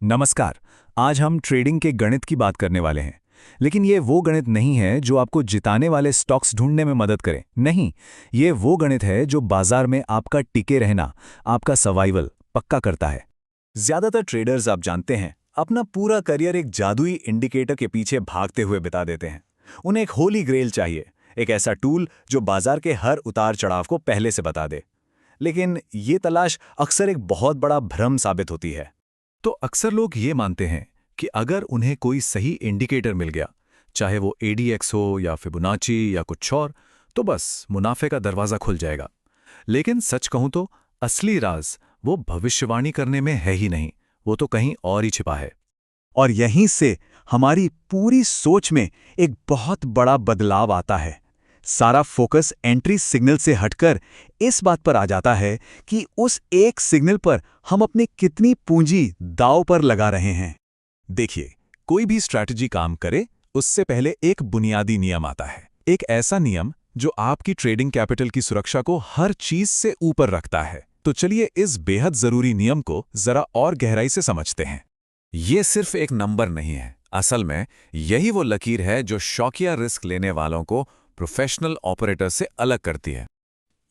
नमस्कार। आज हम ट्रेडिंग के गणित की बात करने वाले हैं। लेकिन ये वो गणित नहीं है जो आपको जिताने वाले स्टॉक्स ढूंढने में मदद करे। नहीं, ये वो गणित है जो बाजार में आपका टिके रहना, आपका सर्वाइवल पक्का करता है। ज्यादातर ट्रेडर्स आप जानते हैं अपना पूरा करियर एक जादुई इंडिकेटर के पीछे भागते हुए बिता देते हैं। उन्हें एक होली ग्रेल चाहिए, एक ऐसा टूल जो बाजार के हर उतार चढ़ाव को पहले से बता दे। लेकिन ये तलाश अक्सर एक बहुत बड़ा भ्रम साबित होती है। तो अक्सर लोग ये मानते हैं कि अगर उन्हें कोई सही इंडिकेटर मिल गया, चाहे वो एडीएक्स हो या फिबोनाची या कुछ और, तो बस मुनाफे का दरवाज़ा खुल जाएगा। लेकिन सच कहूं तो असली राज वो भविष्यवाणी करने में है ही नहीं, वो तो कहीं और ही छिपा है। और यहीं से हमारी पूरी सोच में एक बहुत बड़ा बदलाव आता है। सारा फोकस एंट्री सिग्नल से हटकर इस बात पर आ जाता है कि उस एक सिग्नल पर हम अपनी कितनी पूंजी दांव पर लगा रहे हैं। देखिए, कोई भी स्ट्रैटेजी काम करे उससे पहले एक बुनियादी नियम आता है। एक ऐसा नियम जो आपकी ट्रेडिंग कैपिटल की सुरक्षा को हर चीज से ऊपर रखता है। तो चलिए इस बेहद जरूरी नियम को जरा और गहराई से समझते हैं। ये सिर्फ एक नंबर नहीं है, असल में यही वो लकीर है जो शौकिया रिस्क लेने वालों को प्रोफेशनल ऑपरेटर से अलग करती है।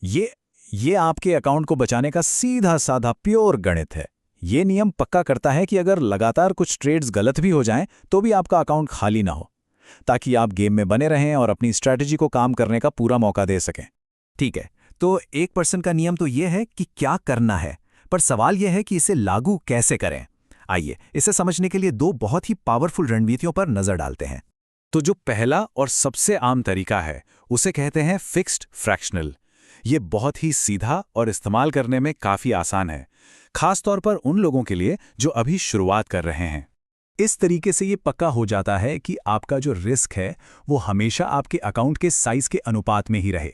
ये आपके अकाउंट को बचाने का सीधा साधा प्योर गणित है। ये नियम पक्का करता है कि अगर लगातार कुछ ट्रेड्स गलत भी हो जाएं तो भी आपका अकाउंट खाली ना हो, ताकि आप गेम में बने रहें और अपनी स्ट्रैटेजी को काम करने का पूरा मौका दे सकें। ठीक है, तो 1% का नियम तो यह है कि क्या करना है, पर सवाल यह है कि इसे लागू कैसे करें। आइए इसे समझने के लिए दो बहुत ही पावरफुल रणनीतियों पर नजर डालते हैं। तो जो पहला और सबसे आम तरीका है उसे कहते हैं फिक्स्ड फ्रैक्शनल। ये बहुत ही सीधा और इस्तेमाल करने में काफ़ी आसान है, खास तौर पर उन लोगों के लिए जो अभी शुरुआत कर रहे हैं। इस तरीके से ये पक्का हो जाता है कि आपका जो रिस्क है वो हमेशा आपके अकाउंट के साइज के अनुपात में ही रहे,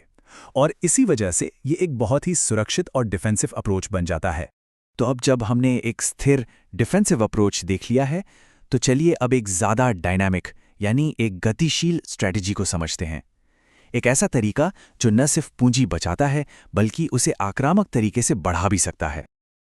और इसी वजह से ये एक बहुत ही सुरक्षित और डिफेंसिव अप्रोच बन जाता है। तो अब जब हमने एक स्थिर डिफेंसिव अप्रोच देख लिया है, तो चलिए अब एक ज़्यादा डायनामिक यानी एक गतिशील स्ट्रैटेजी को समझते हैं। एक ऐसा तरीका जो न सिर्फ पूंजी बचाता है बल्कि उसे आक्रामक तरीके से बढ़ा भी सकता है।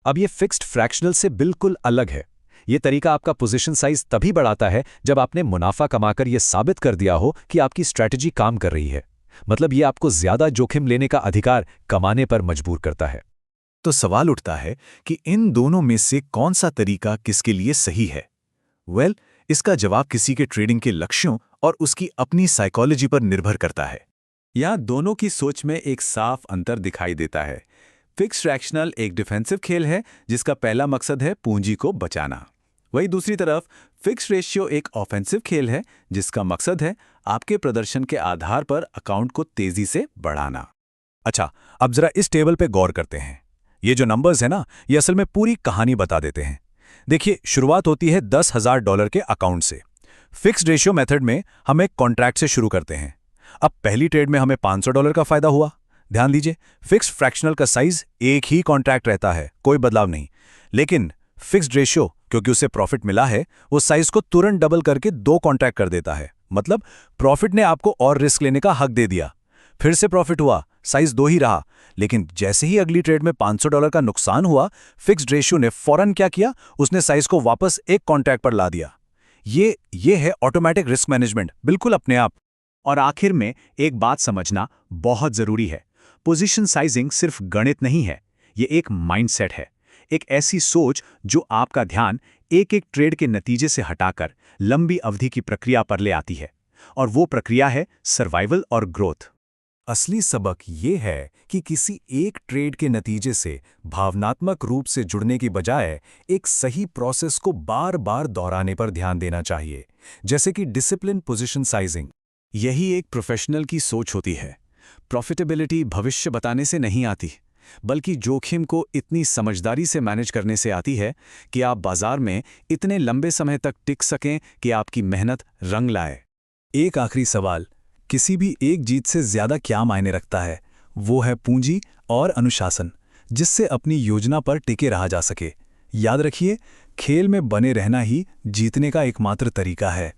अब ये फिक्स्ड फ्रैक्शनल से बिल्कुल अलग है। ये तरीका आपका पोजीशन साइज तभी बढ़ाता है जब आपने मुनाफा कमाकर यह साबित कर दिया हो कि आपकी स्ट्रैटेजी काम कर रही है। मतलब ये आपको ज्यादा जोखिम लेने का अधिकार कमाने पर मजबूर करता है। तो सवाल उठता है कि इन दोनों में से कौन सा तरीका किसके लिए सही है? इसका जवाब किसी के ट्रेडिंग के लक्ष्यों और उसकी अपनी साइकोलॉजी पर निर्भर करता है। यहाँ दोनों की सोच में एक साफ अंतर दिखाई देता है। फिक्स्ड फ्रैक्शनल एक डिफेंसिव खेल है जिसका पहला मकसद है पूंजी को बचाना। वहीं दूसरी तरफ फिक्स्ड रेशियो एक ऑफेंसिव खेल है जिसका मकसद है आपके प्रदर्शन के आधार पर अकाउंट को तेजी से बढ़ाना। अच्छा, अब जरा इस टेबल पे गौर करते हैं। ये जो नंबर्स है ना, ये असल में पूरी कहानी बता देते हैं। देखिए, शुरुआत होती है $10,000 के अकाउंट से। फिक्स्ड रेशियो मेथड में हम एक कॉन्ट्रैक्ट से शुरू करते हैं। अब पहली ट्रेड में हमें $500 का फायदा हुआ। ध्यान दीजिए, फिक्स्ड फ्रैक्शनल का साइज एक ही कॉन्ट्रैक्ट रहता है, कोई बदलाव नहीं। लेकिन फिक्स्ड रेशियो, क्योंकि उसे प्रॉफिट मिला है, वो साइज को तुरंत डबल करके 2 कॉन्ट्रैक्ट कर देता है। मतलब प्रॉफिट ने आपको और रिस्क लेने का हक दे दिया। फिर से प्रॉफिट हुआ, साइज 2 ही रहा, लेकिन जैसे ही अगली ट्रेड में $500 का नुकसान हुआ, फिक्स्ड रेशियो ने फौरन क्या किया, उसने साइज को वापस एक कॉन्ट्रैक्ट पर ला दिया। ये है ऑटोमेटिक रिस्क मैनेजमेंट, बिल्कुल अपने आप। और आखिर में एक बात समझना बहुत जरूरी है। पोजीशन साइजिंग सिर्फ गणित नहीं है, ये एक माइंडसेट है। एक ऐसी सोच जो आपका ध्यान एक एक ट्रेड के नतीजे से हटाकर लंबी अवधि की प्रक्रिया पर ले आती है। और वो प्रक्रिया है सर्वाइवल और ग्रोथ। असली सबक ये है कि किसी एक ट्रेड के नतीजे से भावनात्मक रूप से जुड़ने की बजाय एक सही प्रोसेस को बार बार दोहराने पर ध्यान देना चाहिए, जैसे कि डिसिप्लिन पोजीशन साइजिंग। यही एक प्रोफेशनल की सोच होती है। प्रॉफिटेबिलिटी भविष्य बताने से नहीं आती, बल्कि जोखिम को इतनी समझदारी से मैनेज करने से आती है कि आप बाजार में इतने लंबे समय तक टिक सकें कि आपकी मेहनत रंग लाए। एक आखिरी सवाल, किसी भी एक जीत से ज्यादा क्या मायने रखता है? वो है पूंजी और अनुशासन, जिससे अपनी योजना पर टिके रहा जा सके। याद रखिए, खेल में बने रहना ही जीतने का एकमात्र तरीका है।